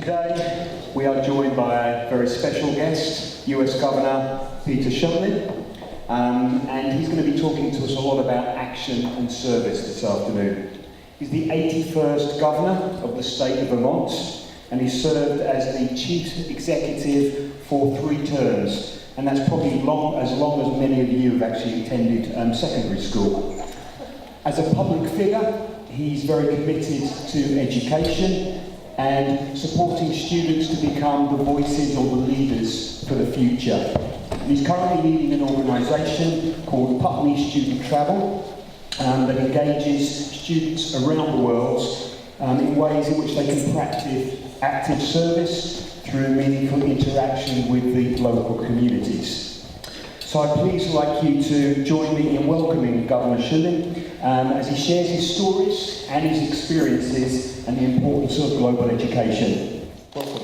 Today, we are joined by a very special guest, US Governor Peter Shumlin, and he's going to be talking to us a lot about action and service this afternoon. He's the 81st Governor of the state of Vermont, and he served as the Chief Executive for 3 terms, and that's probably as long as many of you have actually attended secondary school. As a public figure, he's very committed to education and supporting students to become the voices or the leaders for the future. He's currently leading an organisation called Putney Student Travel that engages students around the world in ways in which they can practice active service through meaningful interaction with the local communities. So I'd please like you to join me in welcoming Governor Shumlin as he shares his stories and his experiences and the importance of global education. Welcome.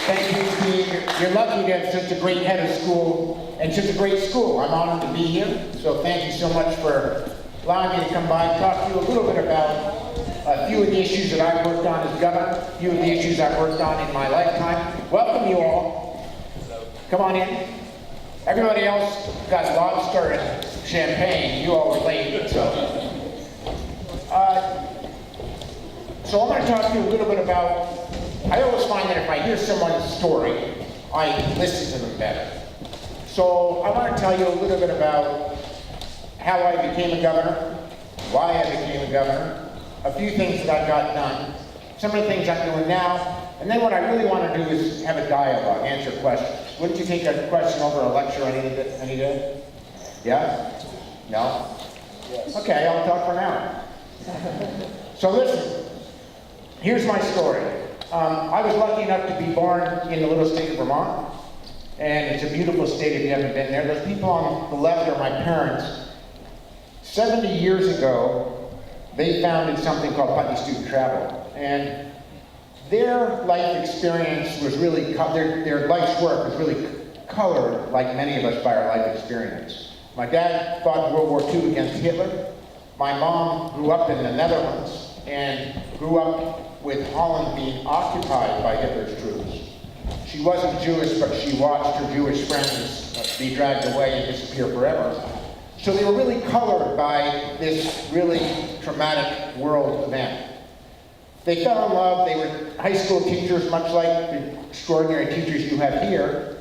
Thank you, Steve. You're lucky to have such a great head of school and such a great school. I'm honored to be here, so thank you so much for allowing me to come by and talk to you a little bit about a few of the issues that I've worked on as governor, a few of the issues I've worked on in my lifetime. Welcome you all. Come on in. Everybody else got lobster and champagne. You all were late, so I'm going to talk to you a little bit about, I always find that if I hear someone's story, I listen to them better. So I want to tell you a little bit about how I became a governor, why I became a governor, a few things that I got done, some of the things I'm doing now, and then what I really want to do is have a dialogue, answer questions. Wouldn't you take a question over a lecture any day? Yeah? No? Yes. Okay, I'll talk for an hour. So listen, here's my story. I was lucky enough to be born in the little state of Vermont, and it's a beautiful state if you haven't been there. Those people on the left are my parents. 70 years ago, they founded something called Putney Student Travel, and their life experience was really, their life's work was really colored, like many of us, by our life experience. My dad fought in World War II against Hitler. My mom grew up in the Netherlands and grew up with Holland being occupied by Hitler's troops. She wasn't Jewish, but she watched her Jewish friends be dragged away and disappear forever. So they were really colored by this really traumatic world event. They fell in love. They were high school teachers, much like the extraordinary teachers you have here.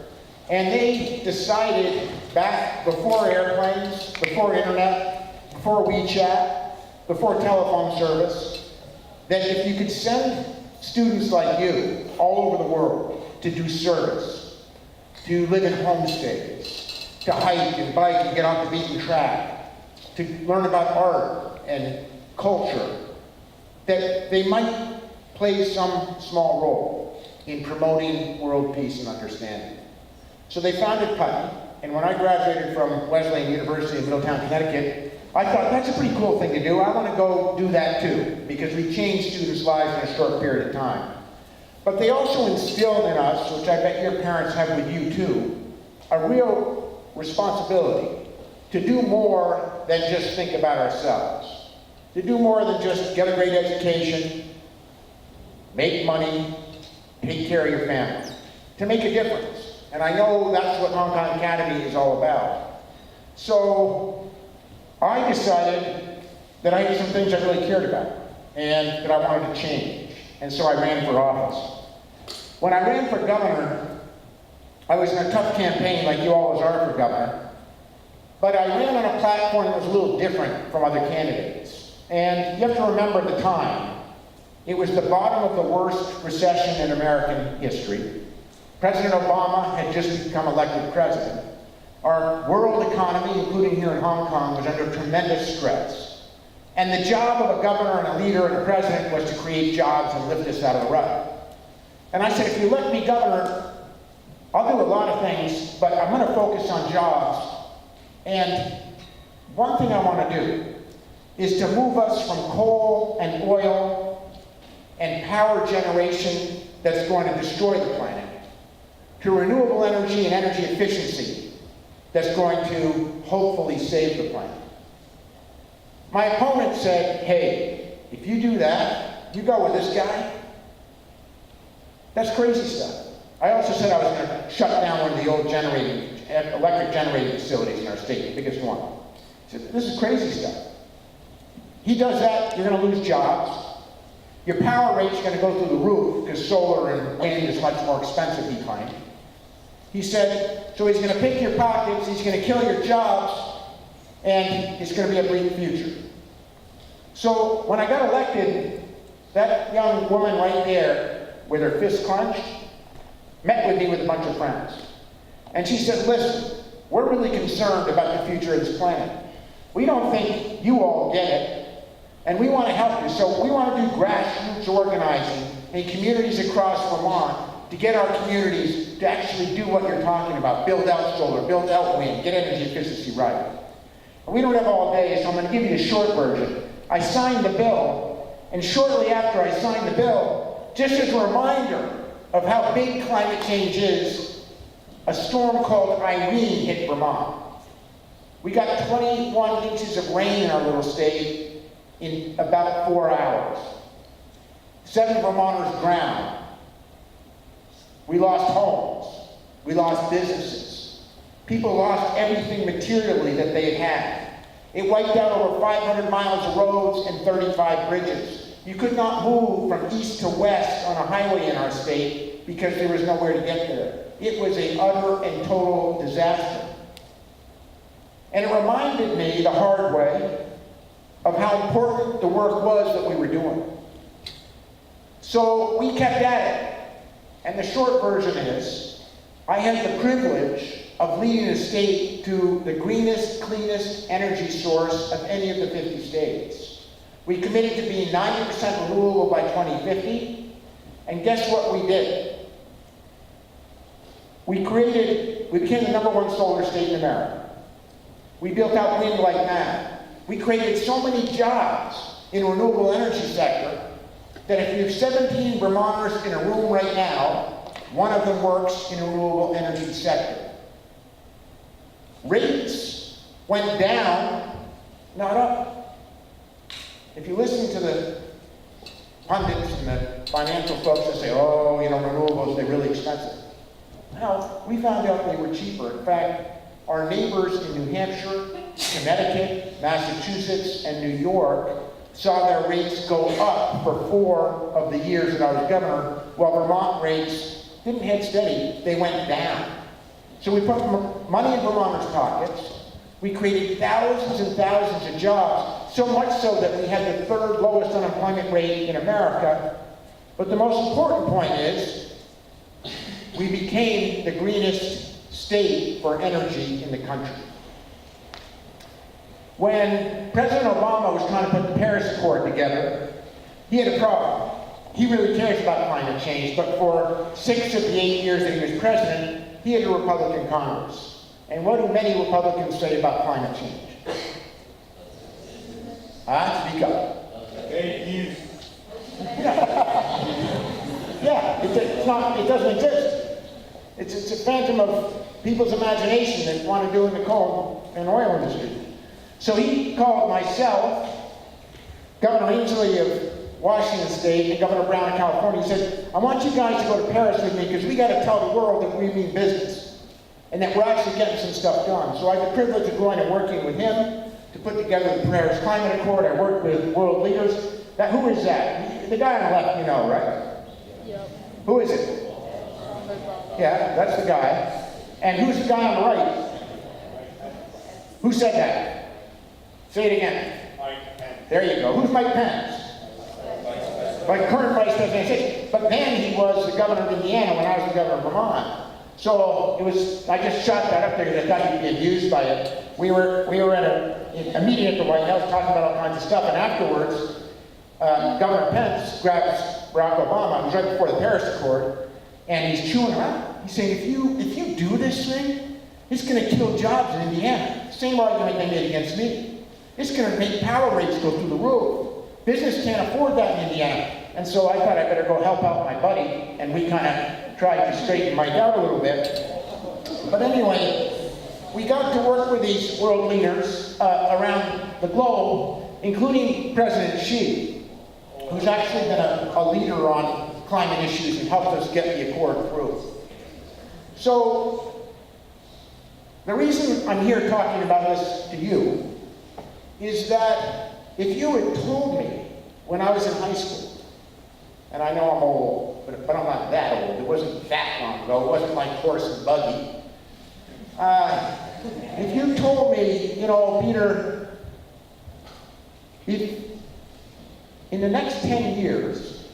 And they decided back before airplanes, before internet, before WeChat, before telephone service, that if you could send students like you all over the world to do service, to live in homestays, to hike and bike and get off the beaten track, to learn about art and culture, that they might play some small role in promoting world peace and understanding. So they founded Putney, and when I graduated from Wesleyan University in Middletown, Connecticut, I thought, that's a pretty cool thing to do. I want to go do that too, because we changed students' lives in a short period of time. But they also instilled in us, which I bet your parents have with you too, a real responsibility to do more than just think about ourselves, to do more than just get a great education, make money, take care of your family, to make a difference. And I know that's what Hong Kong Academy is all about. So I decided that I had some things I really cared about and that I wanted to change. And so I ran for office. When I ran for governor, I was in a tough campaign like you always are for governor. But I ran on a platform that was a little different from other candidates. And you have to remember at the time, it was the bottom of the worst recession in American history. President Obama had just become elected president. Our world economy, including here in Hong Kong, was under tremendous stress. And the job of a governor and a leader and a president was to create jobs and lift us out of the rut. And I said, if you let me governor, I'll do a lot of things, but I'm going to focus on jobs. And one thing I want to do is to move us from coal and oil and power generation that's going to destroy the planet to renewable energy and energy efficiency that's going to hopefully save the planet. My opponent said, hey, if you do that, you go with this guy, that's crazy stuff. I also said I was going to shut down one of the old electric generating facilities in our state, the biggest one. He said, this is crazy stuff. He does that, you're going to lose jobs. Your power rate's going to go through the roof because solar and wind is much more expensive, he claimed. He said, so he's going to pick your pockets, he's going to kill your jobs, and it's going to be a bleak future. So when I got elected, that young woman right there, with her fist clenched, met with me with a bunch of friends. And she said, listen, we're really concerned about the future of this planet. We don't think you all get it, and we want to help you. So we want to do grassroots organizing in communities across Vermont to get our communities to actually do what you're talking about, build out solar, build out wind, get energy efficiency right. And we don't have all day, so I'm going to give you the short version. I signed the bill, and shortly after I signed the bill, just as a reminder of how big climate change is, a storm called Irene hit Vermont. We got 21 inches of rain in our little state in about 4 hours. 7 Vermonters drowned. We lost homes. We lost businesses. People lost everything materially that they had. It wiped out over 500 miles of roads and 35 bridges. You could not move from east to west on a highway in our state because there was nowhere to get there. It was an utter and total disaster. And it reminded me the hard way of how important the work was that we were doing. So we kept at it. And the short version is, I had the privilege of leading a state to the greenest, cleanest energy source of any of the 50 states. We committed to being 90% renewable by 2050, and guess what we did? We became the #1 solar state in America. We built out wind like mad. We created so many jobs in the renewable energy sector that if you have 17 Vermonters in a room right now, one of them works in the renewable energy sector. Rates went down, not up. If you listen to the pundits and the financial folks that say, oh, renewables, they're really expensive. Well, we found out they were cheaper. In fact, our neighbors in New Hampshire, Connecticut, Massachusetts, and New York saw their rates go up for 4 of the years that I was governor, while Vermont rates didn't head steady, they went down. So we put money in Vermonters' pockets. We created thousands and thousands of jobs, so much so that we had the 3rd lowest unemployment rate in America. But the most important point is, we became the greenest state for energy in the country. When President Obama was trying to put the Paris Accord together, he had a problem. He really cares about climate change, but for 6 of the 8 years that he was president, he had a Republican Congress. And what do many Republicans say about climate change? Speak up. Fake news. Yeah, it doesn't exist. It's a phantom of people's imagination that want to do in the coal and oil industry. So he called myself, Governor Inslee of Washington State, and Governor Brown of California. He said, I want you guys to go to Paris with me because we got to tell the world that we mean business and that we're actually getting some stuff done. So I had the privilege of going and working with him to put together the Paris Climate Accord. I worked with world leaders. Who is that? The guy on the left, you know, right? Yep. Who is it? Yeah, that's the guy. And who's the guy on the right? Who said that? Say it again. Mike Pence. There you go. Who's Mike Pence? Like current Vice President. But then he was the governor of Indiana when I was the governor of Vermont. So I just shot that up there because I thought you'd be amused by it. We were at a meeting at the White House talking about all kinds of stuff, and afterwards, Governor Pence grabs Barack Obama. It was right before the Paris Accord, and he's chewing around. He's saying, if you do this thing, it's going to kill jobs in Indiana. Same argument they made against me. It's going to make power rates go through the roof. Business can't afford that in Indiana. And so I thought I better go help out my buddy, and we kind of tried to straighten Mike out a little bit. But anyway, we got to work with these world leaders around the globe including President Xi, who's actually been a leader on climate issues and helped us get the accord through. So, the reason I'm here talking about this to you is that if you had told me when I was in high school, and I know I'm old, but I'm not that old, it wasn't that long ago, it wasn't like horse and buggy. If you told me, you know, Peter, if in the next 10 years,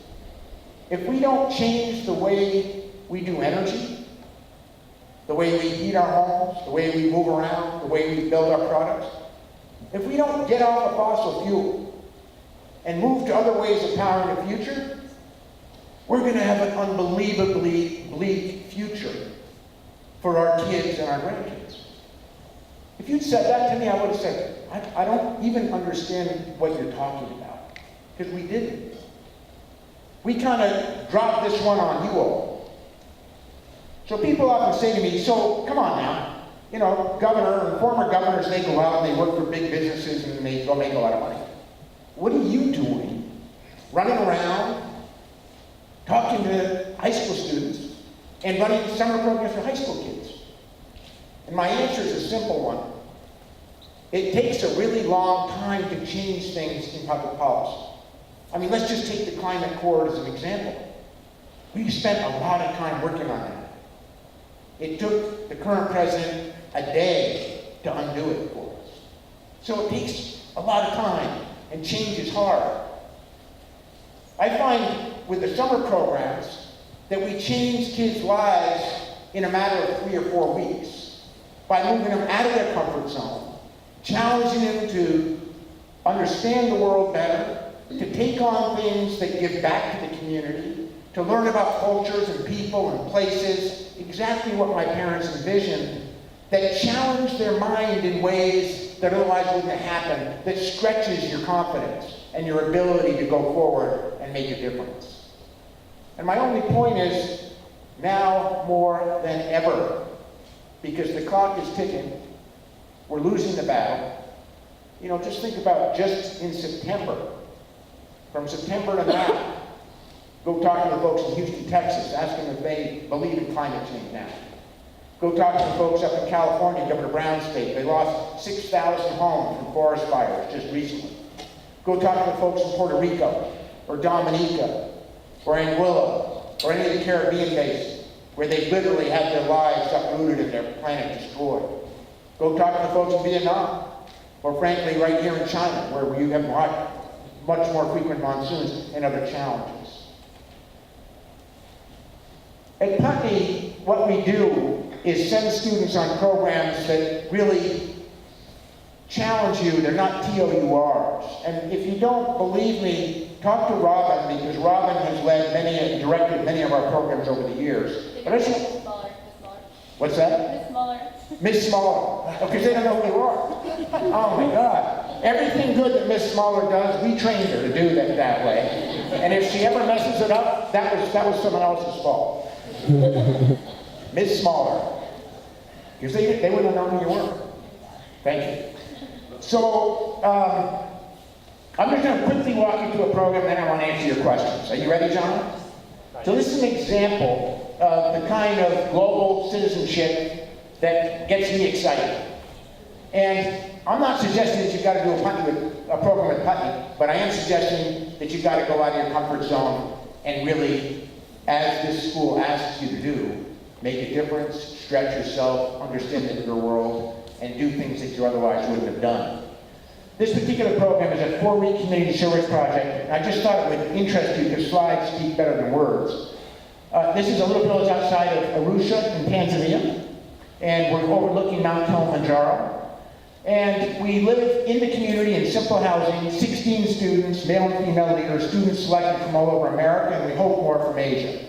if we don't change the way we do energy, the way we heat our homes, the way we move around, the way we build our products, if we don't get off of fossil fuel and move to other ways of powering the future, we're going to have an unbelievably bleak future for our kids and our grandkids. If you'd said that to me, I would have said, I don't even understand what you're talking about, because we didn't. We kind of dropped this one on you all. So people often say to me, so come on now, you know, governor and former governors, they go out and they work for big businesses and they go make a lot of money. What are you doing running around talking to high school students and running summer programs for high school kids? And my answer is a simple one. It takes a really long time to change things in public policy. I mean, let's just take the climate accord as an example. We've spent a lot of time working on that. It took the current president a day to undo it for us. So it takes a lot of time, and change is hard. I find with the summer programs that we change kids' lives in a matter of 3 or 4 weeks by moving them out of their comfort zone, challenging them to understand the world better, to take on things that give back to the community, to learn about cultures and people and places, exactly what my parents envisioned, that challenge their mind in ways that otherwise wouldn't happen, that stretches your confidence and your ability to go forward and make a difference. And my only point is, now more than ever, because the clock is ticking, we're losing the battle. You know, just think about just in September, from September to now, go talk to the folks in Houston, Texas, ask them if they believe in climate change now. Go talk to the folks up in California, Governor Brown's state. They lost 6,000 homes from forest fires just recently. Go talk to the folks in Puerto Rico, or Dominica, or Anguilla, or any of the Caribbean bases, where they literally had their lives uprooted and their planet destroyed. Go talk to the folks in Vietnam, or frankly, right here in China, where you have much more frequent monsoons and other challenges. At Putney, what we do is send students on programs that really challenge you. They're not TOURs. And if you don't believe me, talk to Robin, because Robin has led and directed many of our programs over the years. But I should... Miss Smaller. What's that? Miss Smaller. Miss Smaller. Because they don't know who you are. Oh my God. Everything good that Miss Smaller does, we trained her to do that way. And if she ever messes it up, that was someone else's fault. Miss Smaller. Because they wouldn't have known who you were. Thank you. So, I'm just going to quickly walk you through a program, then I want to answer your questions. Are you ready, John? So this is an example of the kind of global citizenship that gets me excited. And I'm not suggesting that you've got to do a program with Putney, but I am suggesting that you've got to go out of your comfort zone and really, as this school asks you to do, make a difference, stretch yourself, understand the bigger world, and do things that you otherwise wouldn't have done. This particular program is a 4-week community service project, and I just thought it would interest you because slides speak better than words. This is a little village outside of Arusha in Tanzania, and we're overlooking Mount Kilimanjaro. And we live in the community in simple housing, 16 students, male and female leaders, students selected from all over America, and we hope more from Asia.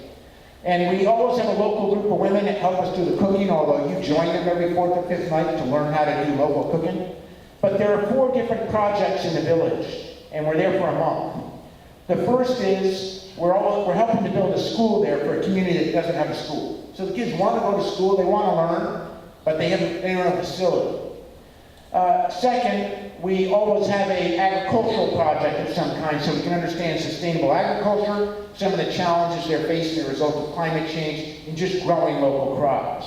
And we always have a local group of women that help us do the cooking, although you join them every 4th or 5th night to learn how to do local cooking. But there are 4 different projects in the village, and we're there for a month. The first is we're helping to build a school there for a community that doesn't have a school. So the kids want to go to school, they want to learn, but they don't have a facility. Second, we always have an agricultural project of some kind so we can understand sustainable agriculture, some of the challenges they're facing as a result of climate change, and just growing local crops.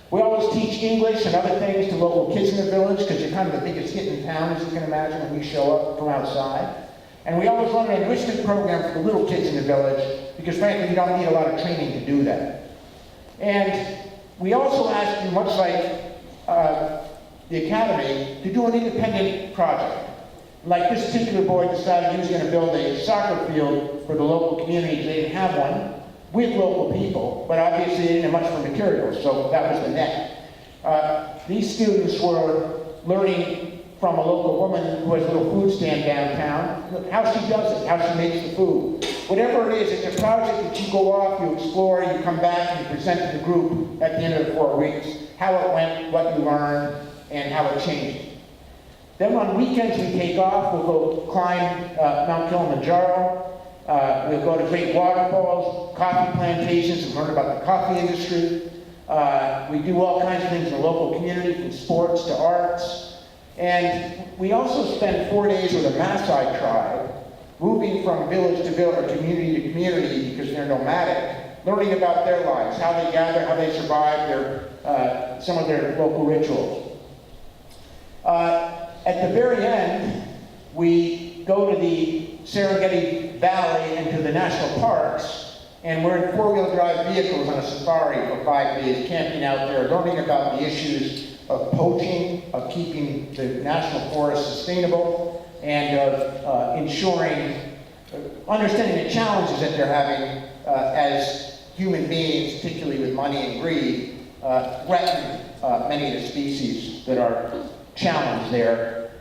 We always teach English and other things to local kids in the village because they're kind of the biggest hit in town, as you can imagine, when we show up from outside. And we always run an enrichment program for the little kids in the village because frankly, you don't need a lot of training to do that. And we also ask you, much like the academy, to do an independent project. Like this particular boy decided he was going to build a soccer field for the local community. They didn't have one, with local people, but obviously they didn't have much for materials, so that was the net. These students were learning from a local woman who has a little food stand downtown, how she does it, how she makes the food. Whatever it is, it's a project that you go off, you explore, you come back, and you present to the group at the end of the 4 weeks, how it went, what you learned, and how it changed. Then on weekends we take off, we'll go climb Mount Kilimanjaro, we'll go to great waterfalls, coffee plantations, and learn about the coffee industry. We do all kinds of things in the local community, from sports to arts. And we also spend 4 days with a Maasai tribe, moving from village to village, or community to community, because they're nomadic, learning about their lives, how they gather, how they survive, some of their local rituals. At the very end, we go to the Serengeti Valley and to the national parks, and we're in four-wheel drive vehicles on a safari for 5 days, camping out there, learning about the issues of poaching, of keeping the national forest sustainable, and of ensuring, understanding the challenges that they're having as human beings, particularly with money and greed, threaten many of the species that are challenged there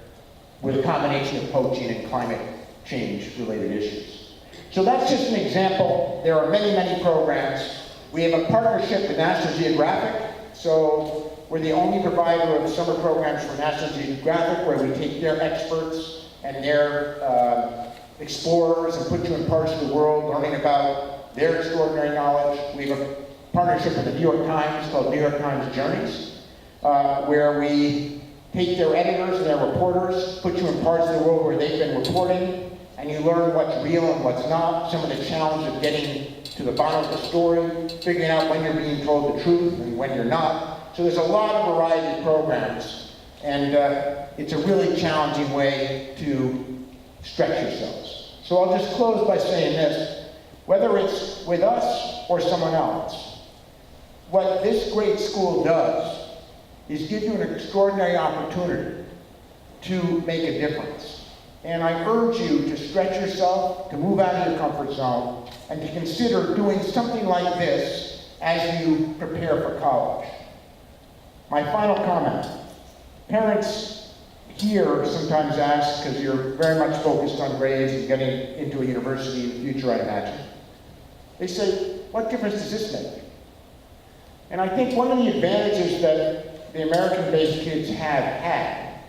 with a combination of poaching and climate change related issues. So that's just an example. There are many, many programs. We have a partnership with National Geographic. So we're the only provider of summer programs for National Geographic where we take their experts and their explorers and put you in parts of the world learning about their extraordinary knowledge. We have a partnership with the New York Times called New York Times Journeys, where we take their editors and their reporters, put you in parts of the world where they've been reporting, and you learn what's real and what's not, some of the challenge of getting to the bottom of the story, figuring out when you're being told the truth and when you're not. So there's a lot of variety of programs, and it's a really challenging way to stretch yourselves. So I'll just close by saying this, whether it's with us or someone else, what this great school does is give you an extraordinary opportunity to make a difference. And I urge you to stretch yourself, to move out of your comfort zone, and to consider doing something like this as you prepare for college. My final comment. Parents here sometimes ask, because you're very much focused on grades and getting into a university in the future, I imagine. They say, what difference does this make? And I think one of the advantages that the American-based kids have had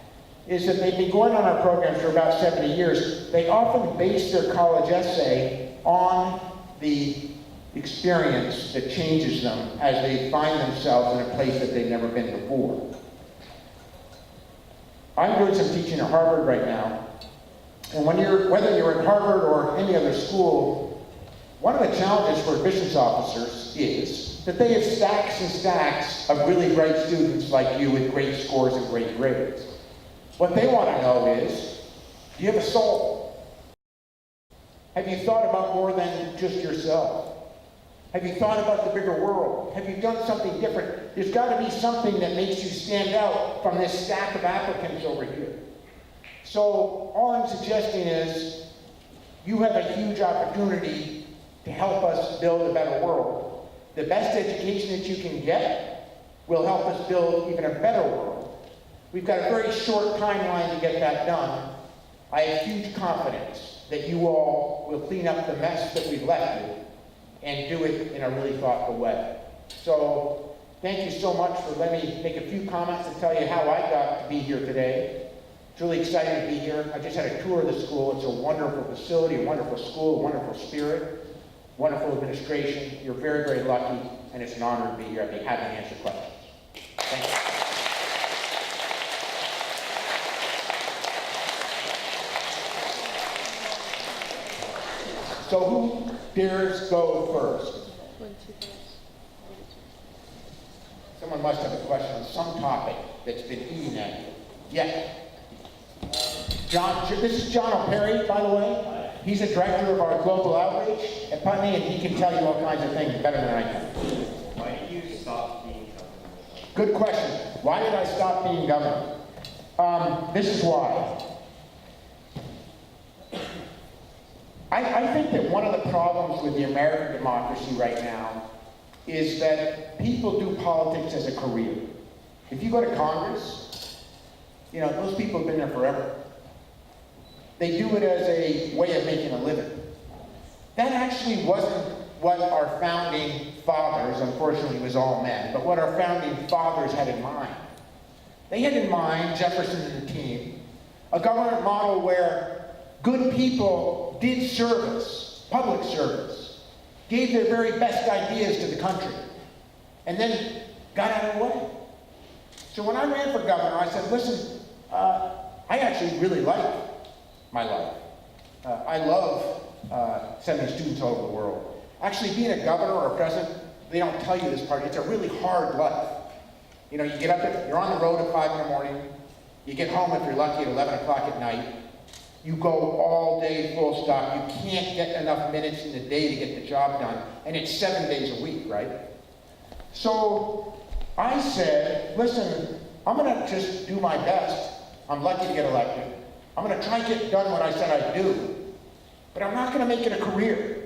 is that they've been going on our programs for about 70 years. They often base their college essay on the experience that changes them as they find themselves in a place that they've never been before. I'm doing some teaching at Harvard right now, and whether you're at Harvard or any other school, one of the challenges for admissions officers is that they have stacks and stacks of really bright students like you with great scores and great grades. What they want to know is, do you have a soul? Have you thought about more than just yourself? Have you thought about the bigger world? Have you done something different? There's got to be something that makes you stand out from this stack of applicants over here. So all I'm suggesting is, you have a huge opportunity to help us build a better world. The best education that you can get will help us build even a better world. We've got a very short timeline to get that done. I have huge confidence that you all will clean up the mess that we've left you and do it in a really thoughtful way. So thank you so much for letting me make a few comments to tell you how I got to be here today. It's really exciting to be here. I just had a tour of the school. It's a wonderful facility, a wonderful school, a wonderful spirit. Wonderful administration. You're very, very lucky, and it's an honor to be here. I'd be happy to answer questions. Thank you. So who dares go first? Someone must have a question on some topic that's been eating at you. Yeah. John, this is John O'Perry, by the way. He's a director of our global outreach at Putney, and he can tell you all kinds of things better than I can. Why did you stop being governor? Good question. Why did I stop being governor? This is why. I think that one of the problems with the American democracy right now is that people do politics as a career. If you go to Congress, you know, those people have been there forever. They do it as a way of making a living. That actually wasn't what our founding fathers, unfortunately it was all men, but what our founding fathers had in mind. They had in mind, Jefferson and the team, a government model where good people did service, public service, gave their very best ideas to the country, and then got out of the way. So when I ran for governor, I said, listen, I actually really like my life. I love sending students all over the world. Actually, being a governor or a president, they don't tell you this part, it's a really hard life. You know, you get up, you're on the road at 5 in the morning, you get home if you're lucky at 11 o'clock at night, you go all day full stop, you can't get enough minutes in the day to get the job done, and it's 7 days a week, right? So I said, listen, I'm gonna just do my best. I'm lucky to get elected. I'm gonna try to get done what I said I'd do, but I'm not gonna make it a career.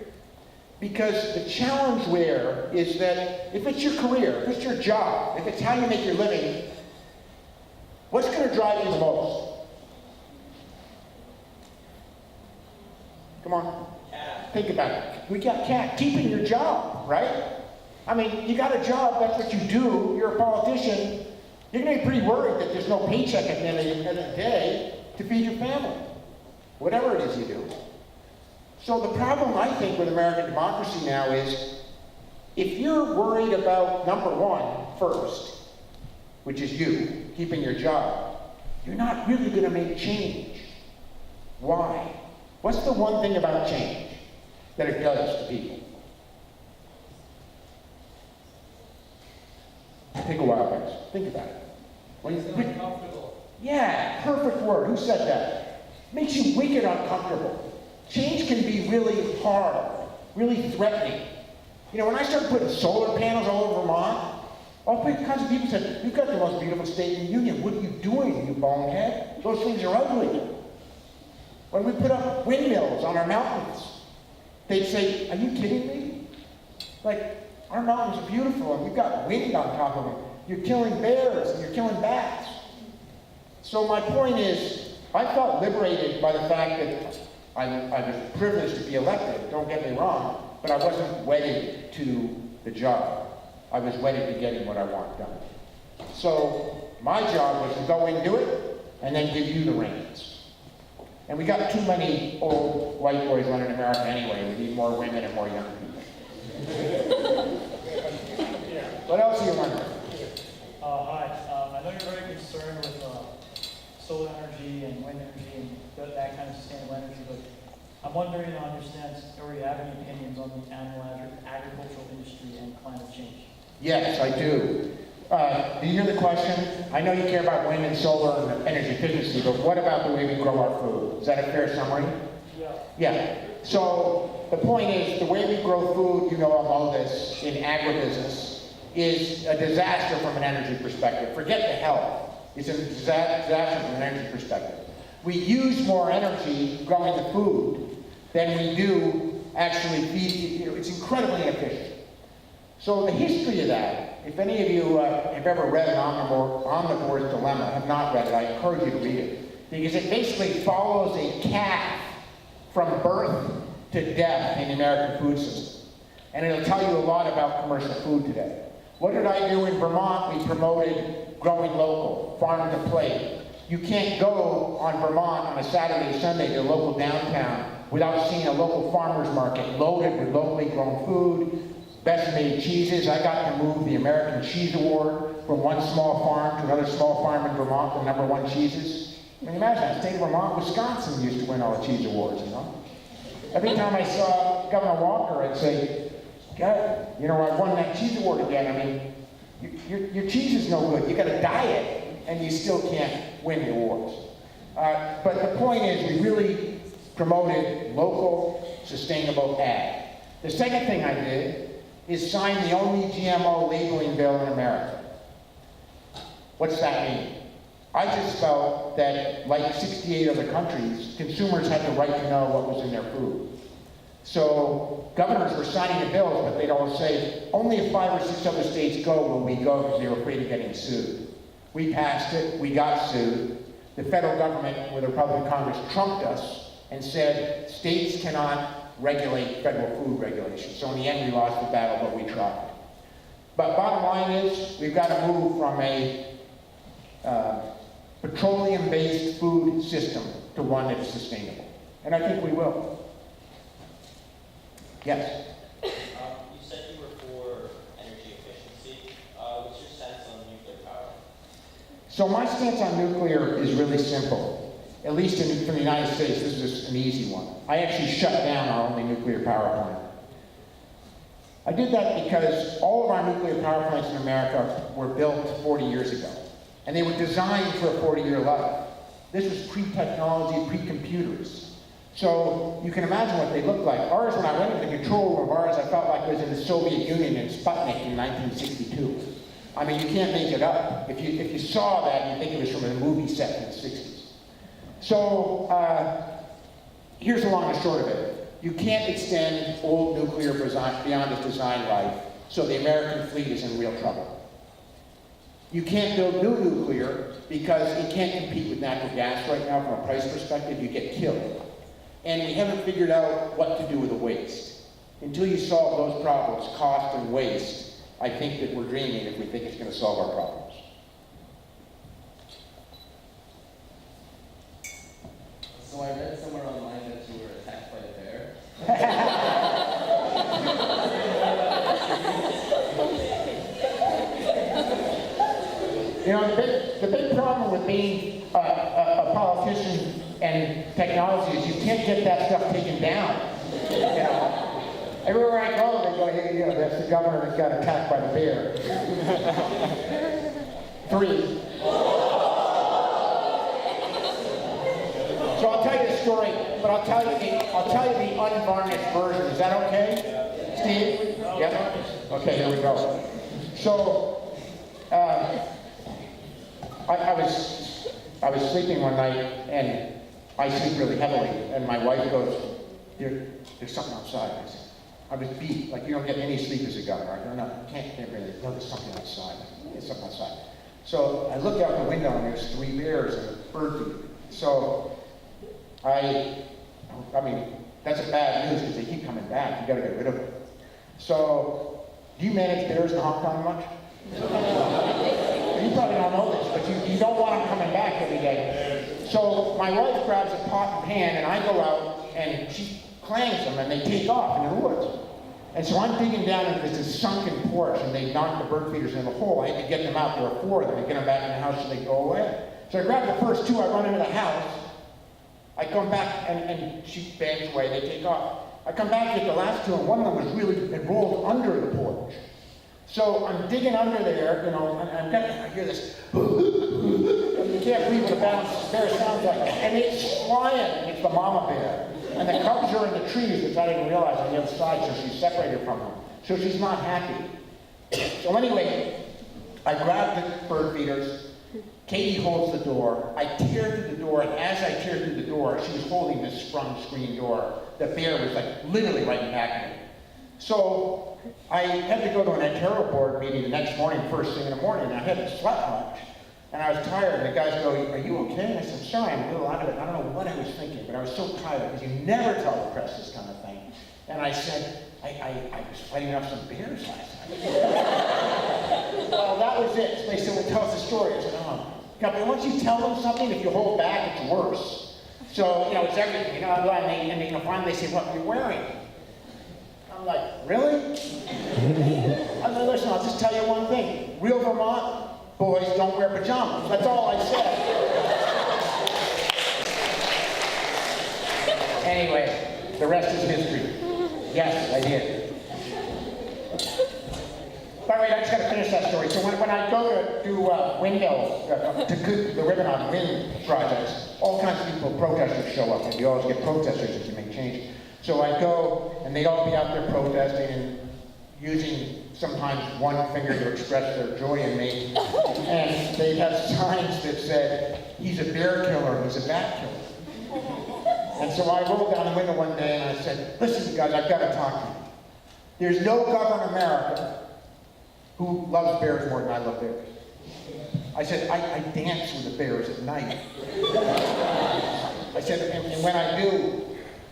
Because the challenge there is that if it's your career, if it's your job, if it's how you make your living, what's gonna drive you the most? Come on. Think about it. We got keeping your job, right? I mean, you got a job, that's what you do, you're a politician, you're gonna be pretty worried that there's no paycheck at the end of the day to feed your family. Whatever it is you do. So the problem, I think, with American democracy now is, if you're worried about number one first, which is you, keeping your job, you're not really gonna make change. Why? What's the one thing about change that it does to people? Take a while, guys. Think about it. Makes them uncomfortable. Yeah, perfect word. Who said that? Makes you wicked uncomfortable. Change can be really hard, really threatening. You know, when I started putting solar panels all over Vermont, all kinds of people said, you've got the most beautiful state in the union. What are you doing, you bonehead? Those things are ugly. When we put up windmills on our mountains, they'd say, are you kidding me? Like, our mountains are beautiful and we've got wind on top of them. You're killing bears and you're killing bats. So my point is, I felt liberated by the fact that I was privileged to be elected, don't get me wrong, but I wasn't wedded to the job. I was wedded to getting what I want done. So my job was to go and do it, and then give you the reins. And we got too many old white boys running America anyway. We need more women and more young people. What else are you wondering? Hi. I know you're very concerned with solar energy and wind energy and that kind of sustainable energy, but I'm wondering to understand, or you have any opinions on the animal agricultural industry and climate change? Yes, I do. Do you hear the question? I know you care about wind and solar and energy efficiency, but what about the way we grow our food? Is that a fair summary? Yeah. Yeah. So the point is, the way we grow food, you know all this, in agribusiness, is a disaster from an energy perspective. Forget the health. It's a disaster from an energy perspective. We use more energy growing the food than we do actually feed. You know, it's incredibly inefficient. So the history of that, if any of you have ever read an Omnivore's Dilemma, have not read it, I encourage you to read it. Because it basically follows a calf from birth to death in the American food system. And it'll tell you a lot about commercial food today. What did I do in Vermont? We promoted growing local, farm to plate. You can't go on Vermont on a Saturday or Sunday to a local downtown without seeing a local farmer's market loaded with locally grown food, best made cheeses. I got to move the American Cheese Award from one small farm to another small farm in Vermont, the #1 cheeses. I mean, imagine, the state of Vermont, Wisconsin used to win all the cheese awards, you know? Every time I saw Governor Walker and say, God, you know, I won that cheese award again. I mean, your cheese is no good. You got a diet, and you still can't win the awards. But the point is, we really promoted local, sustainable ag. The second thing I did is sign the only GMO labeling bill in America. What's that mean? I just felt that, like 68 other countries, consumers had the right to know what was in their food. So governors were signing the bills, but they'd always say, only if 5 or 6 other states go will we go, because they were afraid of getting sued. We passed it, we got sued. The federal government, with the Republican Congress, trumped us and said states cannot regulate federal food regulations. So in the end, we lost the battle, but we tried. But bottom line is, we've got to move from a petroleum-based food system to one that's sustainable. And I think we will. Yes? You said you were for energy efficiency. What's your stance on nuclear power? So my stance on nuclear is really simple. At least for the United States, this is an easy one. I actually shut down our only nuclear power plant. I did that because all of our nuclear power plants in America were built 40 years ago. And they were designed for a 40-year life. This was pre-technology, pre-computers. So you can imagine what they looked like. Ours, when I went into the control room of ours, I felt like I was in the Soviet Union in Sputnik in 1962. I mean, you can't make it up. If you saw that, you'd think it was from a movie set in the 60s. So here's the long and short of it. You can't extend old nuclear beyond its design life, so the American fleet is in real trouble. You can't build new nuclear because it can't compete with natural gas right now from a price perspective. You get killed. And we haven't figured out what to do with the waste. Until you solve those problems, cost and waste, I think that we're dreaming if we think it's going to solve our problems. So I read somewhere online that you were attacked by a bear. You know, the big problem with being a politician and technology is you can't get that stuff taken down. You know, everywhere I go, they go, hey, you know, that's the governor that got attacked by the bear. 3. So I'll tell you the story, but I'll tell you the unvarnished version. Is that okay, Steve? Yeah. Okay, here we go. So I was sleeping one night, and I sleep really heavily, and my wife goes, there's something outside. I said, I was beat, like you don't get any sleep as a governor. I go, no, can't really. No, there's something outside. There's something outside. So I look out the window, and there's 3 bears and a bird feeder. So I mean, that's a bad news because they keep coming back. You got to get rid of them. So, do you manage bears in Hong Kong much? You probably don't know this, but you don't want them coming back every day. So my wife grabs a pot and pan, and I go out, and she clangs them, and they take off into the woods. And so I'm digging down into this sunken porch, and they knock the bird feeders in the hole. I had to get them out. There were 4 of them. I get them back in the house so they go away. So I grab the first 2, I run into the house. I come back, and she bangs away. They take off. I come back, get the last 2, and one of them was really, it rolled under the porch. So I'm digging under there, you know, and I hear this, and you can't believe what a bear sounds like. And it's flying, it's the mama bear. And the cubs are in the trees, which I didn't realize on the other side, so she's separated from them. So she's not happy. So anyway, I grab the bird feeders. Katie holds the door. I tear through the door, and as I tear through the door, she was holding this sprung screen door. The bear was like literally right in back of me. So I had to go to an editorial board meeting the next morning, first thing in the morning, and I hadn't slept much. And I was tired, and the guys go, are you okay? And I said, sorry, I'm a little out of it. I don't know what I was thinking, but I was so tired, because you never tell the press this kind of thing. And I said, I was fighting off some bears last night. Well, that was it. So they said, well, tell us the story. I said, oh. But once you tell them something, if you hold back, it's worse. So, you know, it's everything. You know, and they finally say, what are you wearing? I'm like, really? I said, listen, I'll just tell you one thing. Real Vermont, boys don't wear pajamas. That's all I said. Anyway, the rest is history. Yes, I did. By the way, I just got to finish that story. So when I go to do to cut the ribbon on wind projects, all kinds of people, protesters show up, and you always get protesters if you make change. So I go, and they'd all be out there protesting and using sometimes one finger to express their joy in me. And they'd have signs that said, "He's a bear killer, he's a bat killer." And so I rolled down the window one day and I said, "Listen, guys, I've got to talk to you. There's no governor in America who loves bears more than I love bears." I said, I dance with the bears at night. I said, and when I do,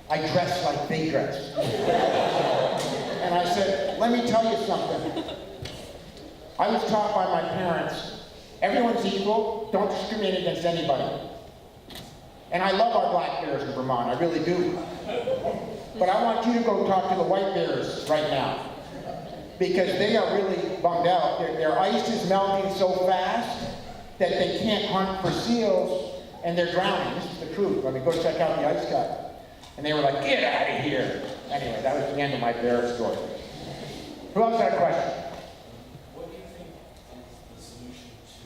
I dress like they dress. And I said, let me tell you something. I was taught by my parents, everyone's equal, don't discriminate against anybody. And I love our black bears in Vermont, I really do. But I want you to go talk to the white bears right now, because they are really bummed out. Their ice is melting so fast that they can't hunt for seals, and they're drowning. This is the truth. I mean, go check out the ice cap. And they were like, "Get out of here." Anyway, that was the end of my bear story. Who else had a question? What do you think is the solution to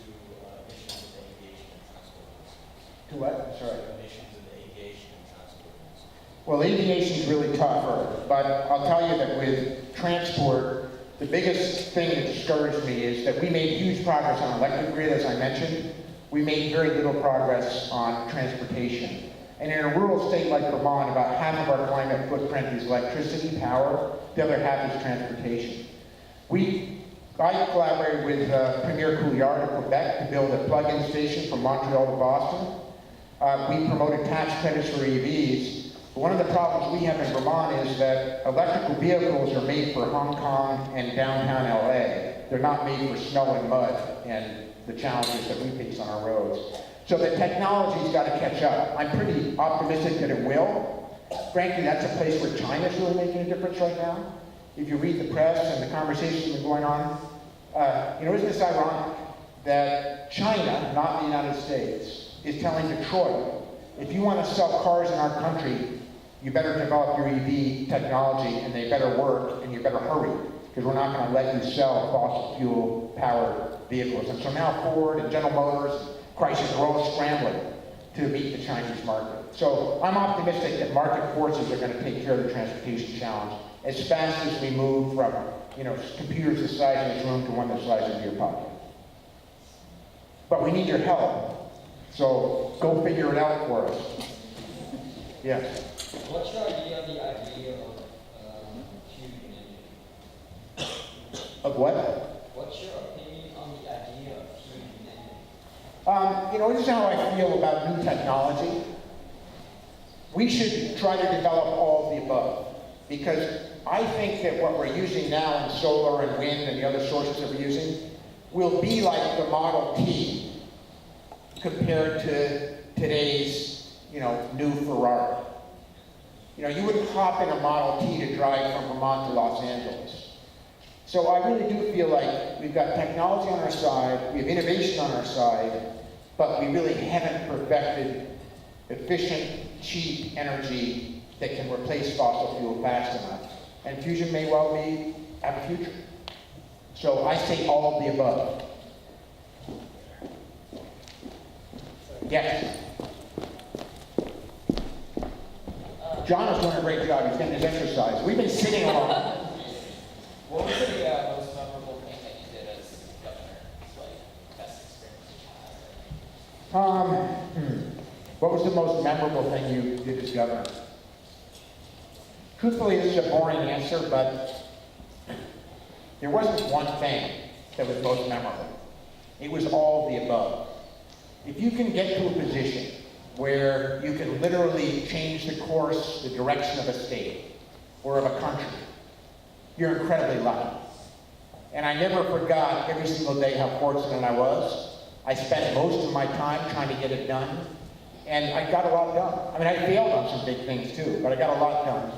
emissions in aviation and transport? To what? Sorry. Emissions in aviation and transport. Well, aviation is really tougher, but I'll tell you that with transport, the biggest thing that discouraged me is that we made huge progress on electric grid, as I mentioned. We made very little progress on transportation. And in a rural state like Vermont, about half of our climate footprint is electricity, power. The other half is transportation. I collaborated with Premier Couillard of Quebec to build a plug-in station from Montreal to Boston. We promoted tax credits for EVs. But one of the problems we have in Vermont is that electrical vehicles are made for Hong Kong and downtown LA. They're not made for snow and mud and the challenges that we face on our roads. So the technology's got to catch up. I'm pretty optimistic that it will. Frankly, that's a place where China's really making a difference right now. If you read the press and the conversations that have been going on, isn't this ironic that China, not the United States, is telling Detroit, if you want to sell cars in our country, you better develop your EV technology and they better work and you better hurry, because we're not going to let you sell fossil fuel powered vehicles. And so now Ford and General Motors, Chrysler are all scrambling to meet the Chinese market. So I'm optimistic that market forces are going to take care of the transportation challenge as fast as we move from, computers the size of this room to one the size of your pocket. But we need your help. So go figure it out for us. Yes. What's your idea on the idea of fusion energy? Of what? What's your opinion on the idea of fusion energy? This is how I feel about new technology. We should try to develop all of the above, because I think that what we're using now in solar and wind and the other sources that we're using will be like the Model T compared to today's, new Ferrari. You wouldn't hop in a Model T to drive from Vermont to Los Angeles. So I really do feel like we've got technology on our side, we have innovation on our side, but we really haven't perfected efficient, cheap energy that can replace fossil fuel fast enough. And fusion may well have a future. So I say all of the above. Yes? John is doing a great job. He's getting his exercise. We've been sitting along. What was the most memorable thing that you did as governor? Best experience you had? What was the most memorable thing you did as governor? Truthfully, this is a boring answer, but there wasn't one thing that was most memorable. It was all the above. If you can get to a position where you can literally change the course, the direction of a state or of a country, you're incredibly lucky. And I never forgot every single day how fortunate I was. I spent most of my time trying to get it done, and I got a lot done. I mean, I failed on some big things too, but I got a lot done.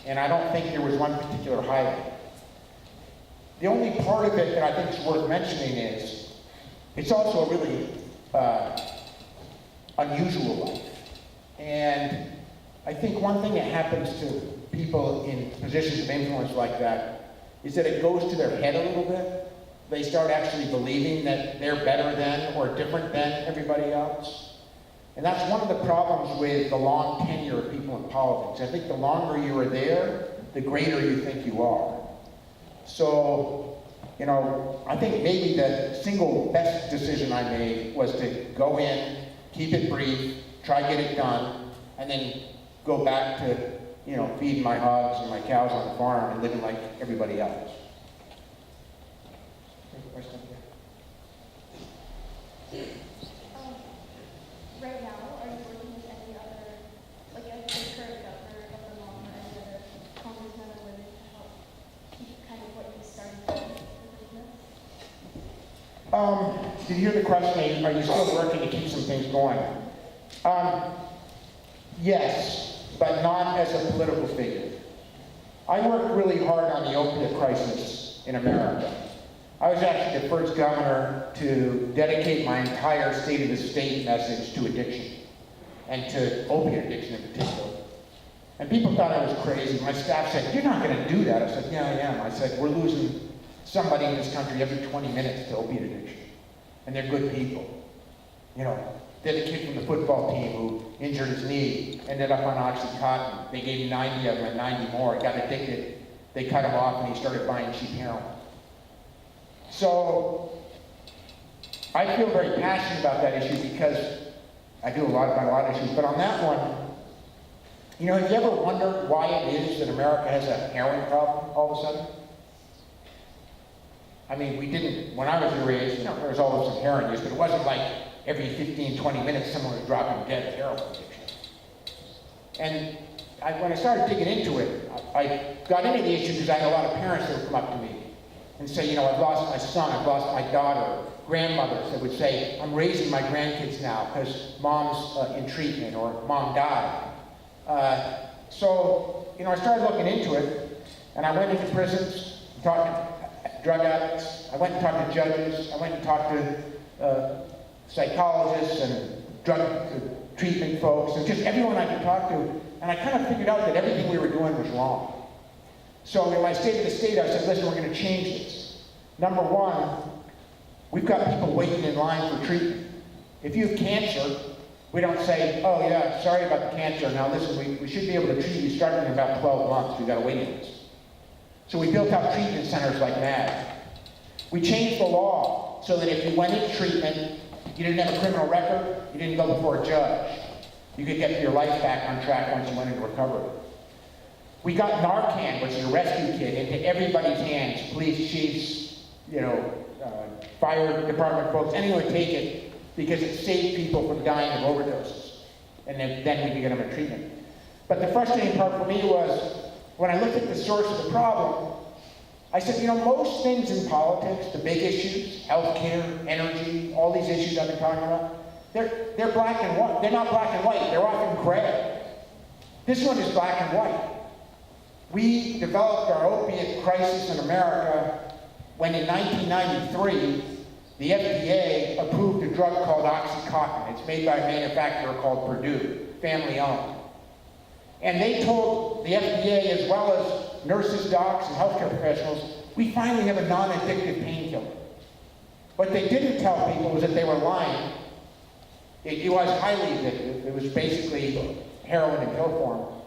And I don't think there was one particular highlight. The only part of it that I think is worth mentioning is, it's also a really unusual life. And I think one thing that happens to people in positions of influence like that is that it goes to their head a little bit. They start actually believing that they're better than or different than everybody else. And that's one of the problems with the long tenure of people in politics. I think the longer you are there, the greater you think you are. So, you know, I think maybe the single best decision I made was to go in, keep it brief, try to get it done, and then go back to, you know, feeding my hogs and my cows on the farm and living like everybody else. Question here. Right now, are you working with any other, like the current governor of Vermont or any other congressmen or women to help keep kind of what you started with the business? Did you hear the question, are you still working to keep some things going? Yes, but not as a political figure. I worked really hard on the opiate crisis in America. I was actually the first governor to dedicate my entire State of the State message to addiction, and to opiate addiction in particular. And people thought I was crazy. My staff said, "You're not going to do that." I said, "Yeah, I am." I said, "We're losing somebody in this country every 20 minutes to opiate addiction. And they're good people." You know, there's a kid from the football team who injured his knee, ended up on Oxycontin. They gave him 90 of them and 90 more. He got addicted. They cut him off and he started buying cheap heroin. So I feel very passionate about that issue because I do about a lot of issues. But on that one, you know, have you ever wondered why it is that America has a heroin problem all of a sudden? I mean, we didn't, when I was your age, you know, there was always some heroin use, but it wasn't like every 15, 20 minutes someone was dropping dead of heroin addiction. And when I started digging into it, I got into the issue because I had a lot of parents that would come up to me and say, you know, I've lost my son, I've lost my daughter, grandmothers that would say, I'm raising my grandkids now because mom's in treatment or mom died. So, you know, I started looking into it, and I went into prisons, talked to drug addicts, I went and talked to judges, I went and talked to psychologists and drug treatment folks, and just everyone I could talk to, and I kind of figured out that everything we were doing was wrong. So in my State of the State, I said, listen, we're going to change this. Number one, we've got people waiting in line for treatment. If you have cancer, we don't say, oh yeah, sorry about the cancer, now listen, we should be able to treat you starting in about 12 months, we've got a waiting list. So we built out treatment centers like mad. We changed the law so that if you went into treatment, you didn't have a criminal record, you didn't go before a judge. You could get your life back on track once you went into recovery. We got Narcan, which is a rescue kit, into everybody's hands, police chiefs, you know, fire department folks, anyone would take it because it saved people from dying of overdoses. And then we could get them in treatment. But the frustrating part for me was, when I looked at the source of the problem, I said, you know, most things in politics, the big issues, healthcare, energy, all these issues I've been talking about, they're black and white. They're not black and white, they're often gray. This one is black and white. We developed our opiate crisis in America when in 1993, the FDA approved a drug called Oxycontin. It's made by a manufacturer called Purdue, family owned. And they told the FDA, as well as nurses, docs, and healthcare professionals, we finally have a non-addictive painkiller. What they didn't tell people was that they were lying. It was highly addictive. It was basically heroin in pill form.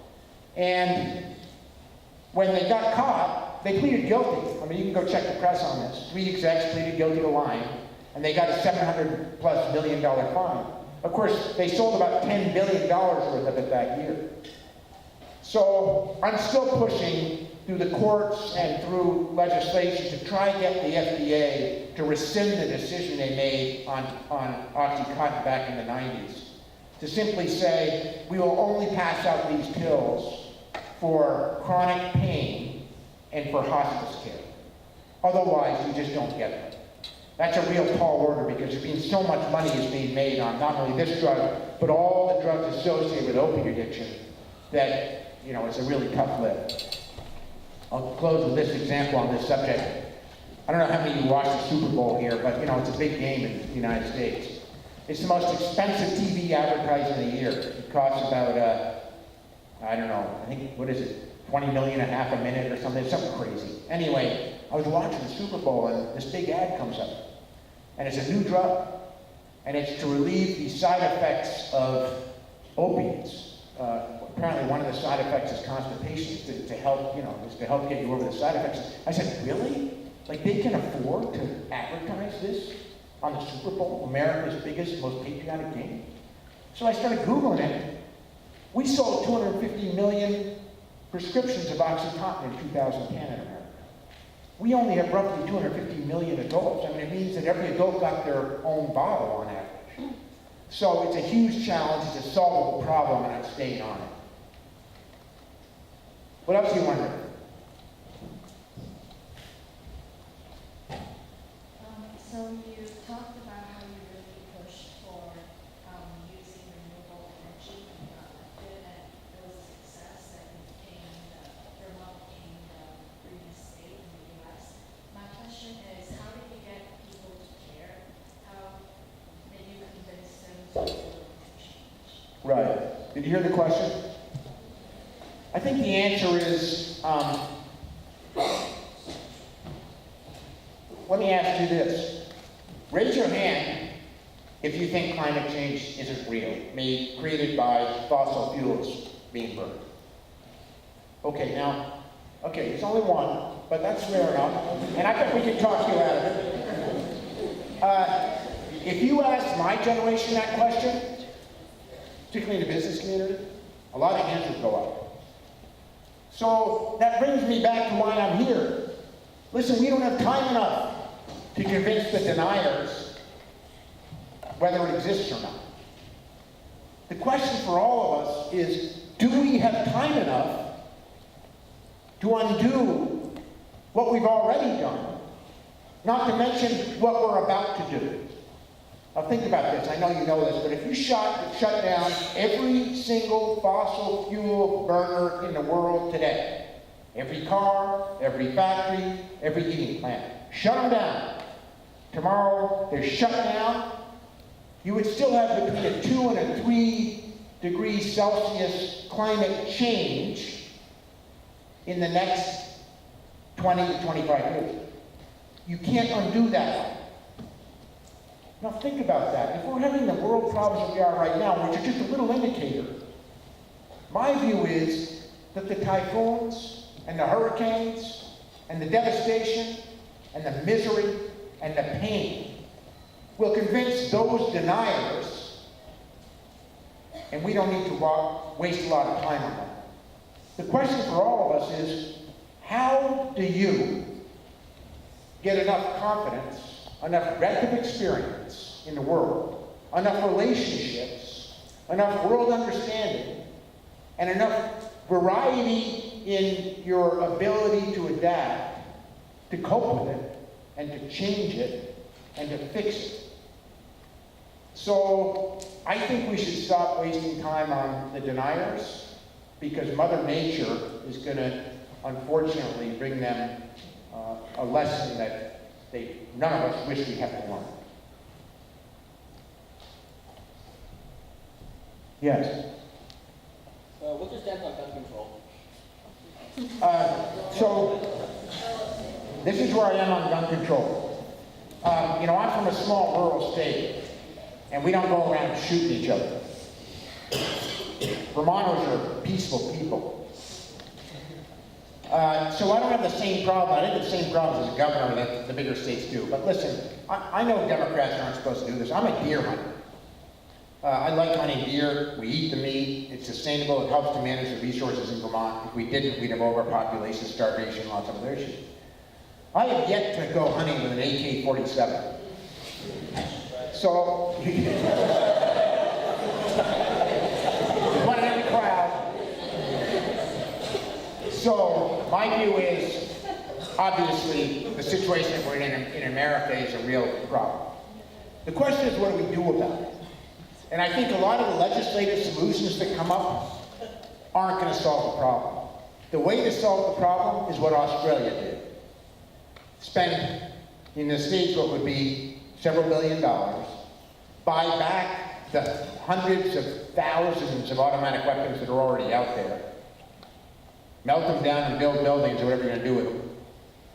And when they got caught, they pleaded guilty. I mean, you can go check the press on this. 3 execs pleaded guilty to lying, and they got a $700+ million fine. Of course, they sold about $10 billion worth of it that year. So I'm still pushing through the courts and through legislation to try and get the FDA to rescind the decision they made on Oxycontin back in the 90s. To simply say, we will only pass out these pills for chronic pain and for hospice care. Otherwise, you just don't get them. That's a real tall order because there's been so much money is being made on not only this drug, but all the drugs associated with opiate addiction that, you know, it's a really tough lift. I'll close with this example on this subject. I don't know how many of you watch the Super Bowl here, but, you know, it's a big game in the United States. It's the most expensive TV advertising of the year. It costs about, I don't know, I think, what is it? 20 million a half a minute or something crazy. Anyway, I was watching the Super Bowl and this big ad comes up. And it's a new drug. And it's to relieve the side effects of opiates. Apparently one of the side effects is constipation, to help, is to help get you over the side effects. I said, really? Like they can afford to advertise this on the Super Bowl, America's biggest, most patriotic game? So I started Googling it. We sold 250 million prescriptions of OxyContin in 2010 in America. We only have roughly 250 million adults. I mean, it means that every adult got their own bottle on average. So it's a huge challenge, it's a solvable problem, and I'm staying on it. What else do you wonder? So you talked about how you really pushed for using renewable energy, good, and it was a success that Vermont became the green state in the U.S. My question is, how did you get people to care? How did you convince them to change? Right. Did you hear the question? I think the answer is, let me ask you this. Raise your hand if you think climate change isn't real, created by fossil fuels being burned. Okay, there's only one, but that's rare enough, and I think we can talk you out of it. If you ask my generation that question, particularly in the business community, a lot of hands would go up. So that brings me back to why I'm here. Listen, we don't have time enough to convince the deniers whether it exists or not. The question for all of us is, do we have time enough to undo what we've already done, not to mention what we're about to do? Now think about this, I know you know this, but if you shut down every single fossil fuel burner in the world today, every car, every factory, every heating plant, shut them down. Tomorrow they're shut down, you would still have between a 2 and a 3 degrees Celsius climate change in the next 20 to 25 years. You can't undo that. Now think about that. If we're having the world problems that we are right now, which are just a little indicator, my view is that the typhoons and the hurricanes and the devastation and the misery and the pain will convince those deniers, and we don't need to waste a lot of time on that. The question for all of us is, how do you get enough confidence, enough breadth of experience in the world, enough relationships, enough world understanding, and enough variety in your ability to adapt, to cope with it, and to change it, and to fix it. So I think we should stop wasting time on the deniers, because Mother Nature is going to, unfortunately, bring them a lesson that none of us wish we had to learn. Yes? What's your stance on gun control? So, this is where I am on gun control. I'm from a small rural state, and we don't go around shooting each other. Vermonters are peaceful people. So I don't have the same problem. I think the same problems as a governor that the bigger states do. But listen, I know Democrats aren't supposed to do this. I'm a deer hunter. I like hunting deer. We eat the meat. It's sustainable. It helps to manage the resources in Vermont. If we didn't, we'd have overpopulation, starvation, lots of other issues. I have yet to go hunting with an AK-47. So, one in every crowd. So, my view is, obviously, the situation that we're in America is a real problem. The question is, what do we do about it? And I think a lot of the legislative solutions that come up aren't going to solve the problem. The way to solve the problem is what Australia did. Spend, in the States, what would be several $1 billion, buy back the hundreds of thousands of automatic weapons that are already out there, melt them down and build buildings or whatever you're going to do with them,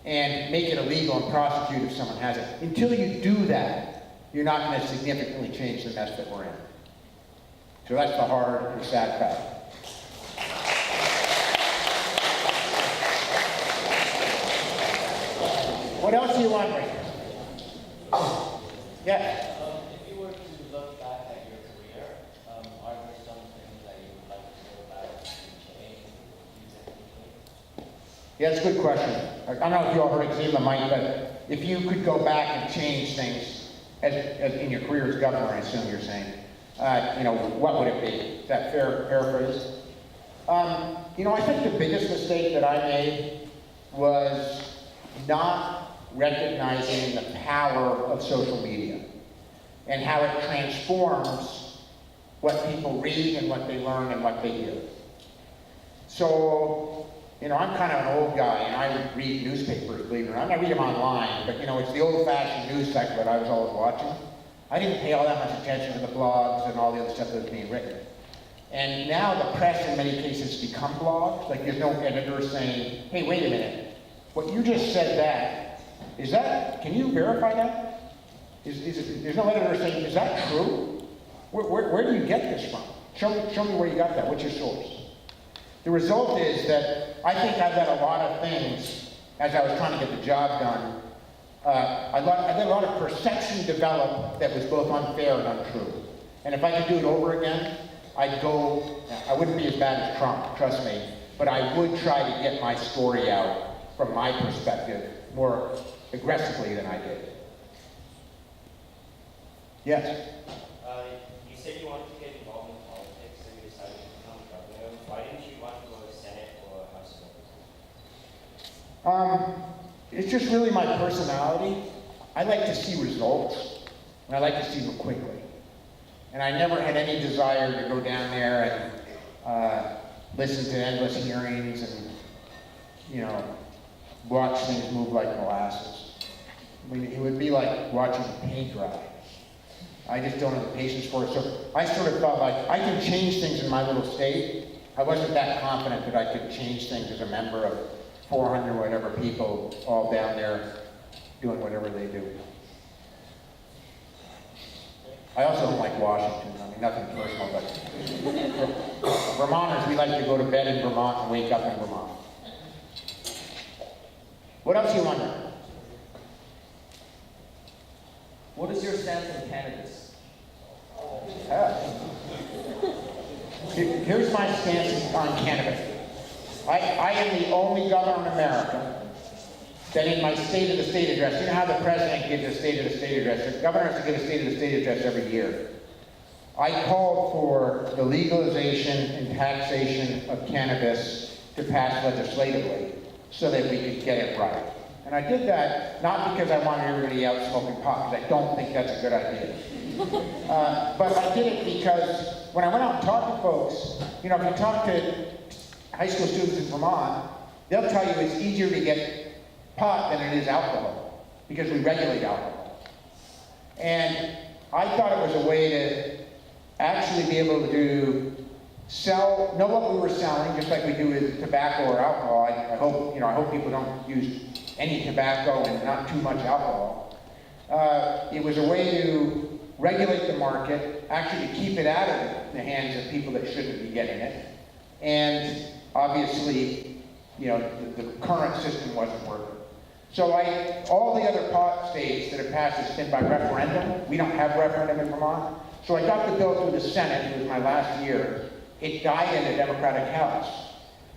and make it illegal and prosecute if someone has it. Until you do that, you're not going to significantly change the mess that we're in. So that's the hard and sad fact. What else are you wondering? Yeah. If you were to look back at your career, are there some things that you would like to go back and change, use differently? Yeah, it's a good question. I don't know if you all heard Xavier Mike, but if you could go back and change things as in your career as governor, I assume you're saying, what would it be? Is that fair paraphrase? I think the biggest mistake that I made was not recognizing the power of social media and how it transforms what people read and what they learn and what they hear. So, I'm kind of an old guy and I read newspapers, believe it or not. I read them online, but it's the old-fashioned news cycle that I was always watching. I didn't pay all that much attention to the blogs and all the other stuff that was being written. And now the press in many cases become blogs. Like there's no editor saying, hey, wait a minute, what you just said can you verify that? There's no editor saying, is that true? Where do you get this from? Show me where you got that. What's your source? The result is that I think I let a lot of things, as I was trying to get the job done, I let a lot of perception develop that was both unfair and untrue. And if I could do it over again, I wouldn't be as bad as Trump, trust me, but I would try to get my story out from my perspective more aggressively than I did. Yes? You said you wanted to get involved in politics, so you decided to become governor. Why didn't you want to go to Senate or House of Representatives? It's just really my personality. I like to see results, and I like to see them quickly. And I never had any desire to go down there and listen to endless hearings and, watch things move like molasses. I mean, it would be like watching paint dry. I just don't have the patience for it. So I sort of felt like I can change things in my little state. I wasn't that confident that I could change things as a member of 400 or whatever people all down there doing whatever they do. I also don't like Washington. I mean, nothing personal, but Vermonters, we like to go to bed in Vermont and wake up in Vermont. What else are you wondering? What is your stance on cannabis? Here's my stance on cannabis. I am the only governor in America that in my State of the State address, you know how the president gives a State of the State address? The governor has to give a State of the State address every year. I called for the legalization and taxation of cannabis to pass legislatively so that we could get it right. And I did that not because I wanted everybody out smoking pot, because I don't think that's a good idea. But I did it because when I went out and talked to folks, if you talk to high school students in Vermont, they'll tell you it's easier to get pot than it is alcohol, because we regulate alcohol. And I thought it was a way to actually be able to know what we were selling, just like we do with tobacco or alcohol. I hope people don't use any tobacco and not too much alcohol. It was a way to regulate the market, actually to keep it out of the hands of people that shouldn't be getting it. And obviously, the current system wasn't working. So all the other pot states that have passed this thing by referendum, we don't have referendum in Vermont. So I got the bill through the Senate, it was my last year. It died in the Democratic House.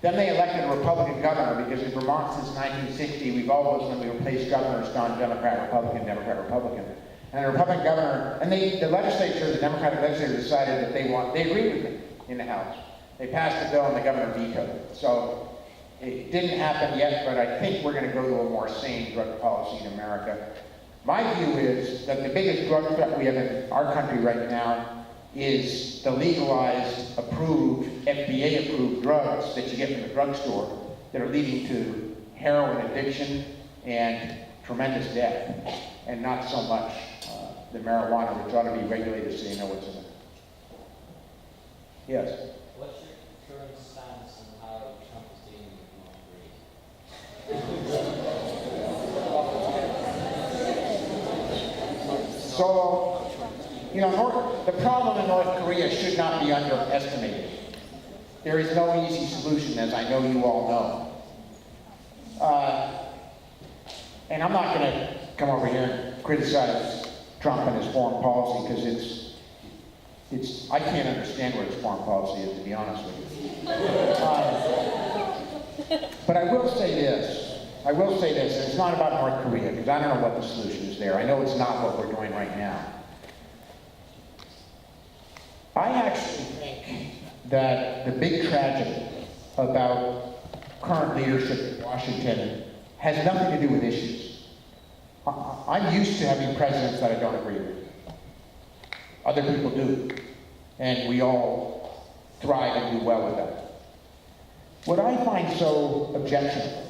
Then they elected a Republican governor, because in Vermont since 1960, we've always, when we replaced governors, gone Democrat, Republican, Democrat, Republican. And the Republican governor, and the legislature, the Democratic legislature decided that they agreed with me in the House. They passed the bill and the governor vetoed it. So it didn't happen yet, but I think we're going to go to a more sane drug policy in America. My view is that the biggest drug threat we have in our country right now is the legalized, approved, FDA-approved drugs that you get from the drugstore that are leading to heroin addiction and tremendous death, and not so much the marijuana, which ought to be regulated so you know what's in it. Yes? What's your current stance on how Trump is dealing with So, you know, the problem in North Korea should not be underestimated. There is no easy solution, as I know you all know. And I'm not going to come over here and criticize Trump and his foreign policy, because I can't understand what his foreign policy is, to be honest with you. But I will say this, and it's not about North Korea, because I don't know what the solution is there. I know it's not what we're doing right now. I actually think that the big tragedy about current leadership in Washington has nothing to do with issues. I'm used to having presidents that I don't agree with. Other people do. And we all thrive and do well with that. What I find so objectionable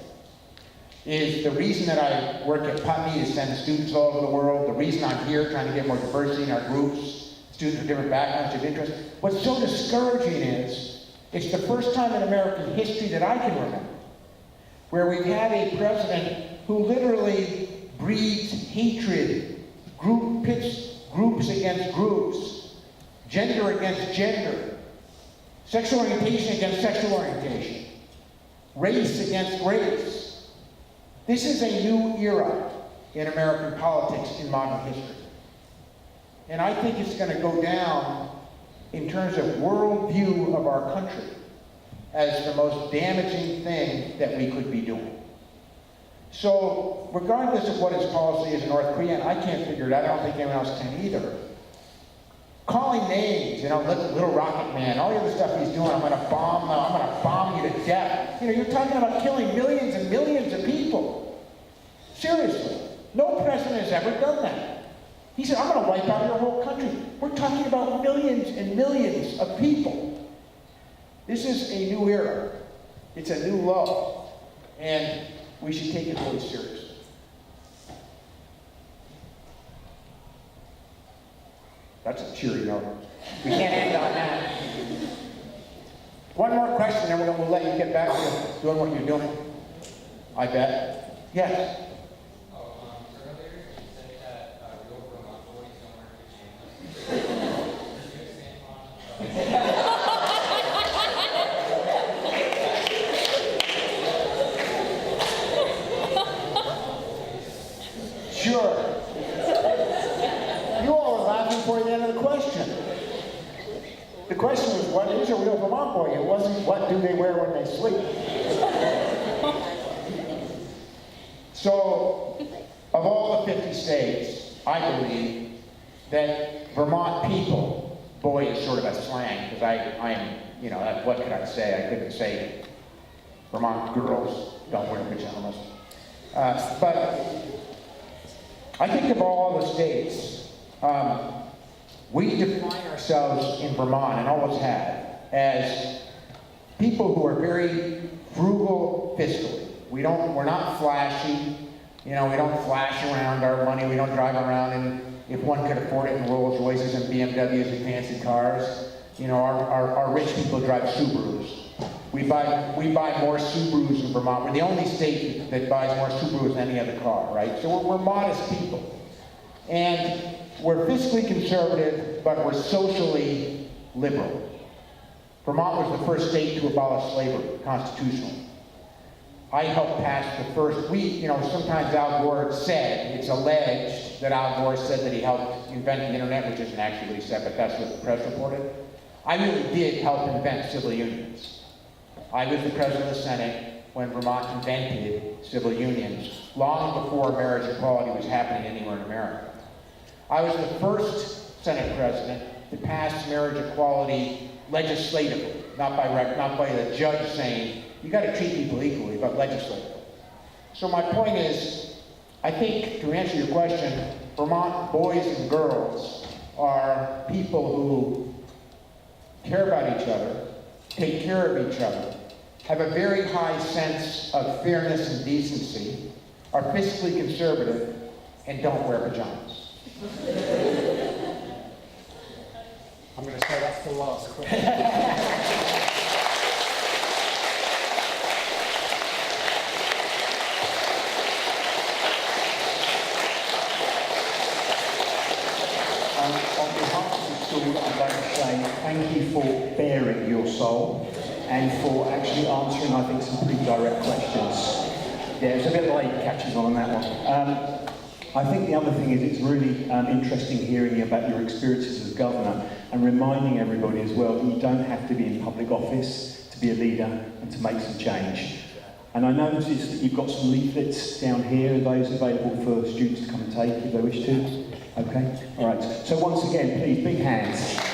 is the reason that I work at Putney is send students all over the world. The reason I'm here trying to get more diversity in our groups, students with different backgrounds of interest. What's so discouraging is, it's the first time in American history that I can remember where we've had a president who literally breeds hatred, pits groups against groups, gender against gender, sexual orientation against sexual orientation, race against race. This is a new era in American politics in modern history. And I think it's going to go down in terms of worldview of our country as the most damaging thing that we could be doing. So, regardless of what his policy is in North Korea, and I can't figure it out, I don't think anyone else can either. Calling names, you know, little rocket man, all the other stuff he's doing, I'm gonna bomb you to death. You know, you're talking about killing millions and millions of people. Seriously. No president has ever done that. He said, I'm gonna wipe out your whole country. We're talking about millions and millions of people. This is a new era. It's a new low. And we should take it really seriously. That's a cheery note. We can't end on that. One more question, and we'll let you get back to doing what you're doing. I bet. Yes? Earlier you said that real Vermont boys don't wear pajamas. Could you expand on Sure. You all were laughing before the end of the question. The question was, what is a real Vermont boy? It wasn't, what do they wear when they sleep? So, of all the 50 states, I believe that Vermont people, boy is sort of a slang, because I am, you know, what could I say? I couldn't say Vermont girls don't wear pajamas. But I think of all the states, we define ourselves in Vermont, and always have, as people who are very frugal fiscally. We're not flashy, you know, we don't flash around our money, we don't drive around, and if one could afford it, in Rolls Royces and BMWs and fancy cars. You know, our rich people drive Subarus. We buy more Subarus in Vermont. We're the only state that buys more Subarus than any other car, right? So we're modest people. And we're fiscally conservative, but we're socially liberal. Vermont was the first state to abolish slavery constitutionally. I helped pass the first, sometimes Al Gore said, it's alleged that Al Gore said that he helped invent the internet, which isn't actually what he said, but that's what the press reported. I really did help invent civil unions. I was the president of the Senate when Vermont invented civil unions, long before marriage equality was happening anywhere in America. I was the first Senate president to pass marriage equality legislatively, not by the judge saying, you got to treat people equally, but legislatively. So my point is, I think, to answer your question, Vermont boys and girls are people who care about each other, take care of each other, have a very high sense of fairness and decency, are fiscally conservative, and don't wear pajamas. I'm going to say that's the last question. thank you for bearing your soul and for actually answering, I think, some pretty direct questions. Yeah, it's a bit late catches on that one. I think the other thing is it's really interesting hearing about your experiences as governor and reminding everybody as well that you don't have to be in public office to be a leader and to make some change. And I noticed that you've got some leaflets down here. Are those available for students to come and take if they wish to? Okay, all right. So once again, please, big hands.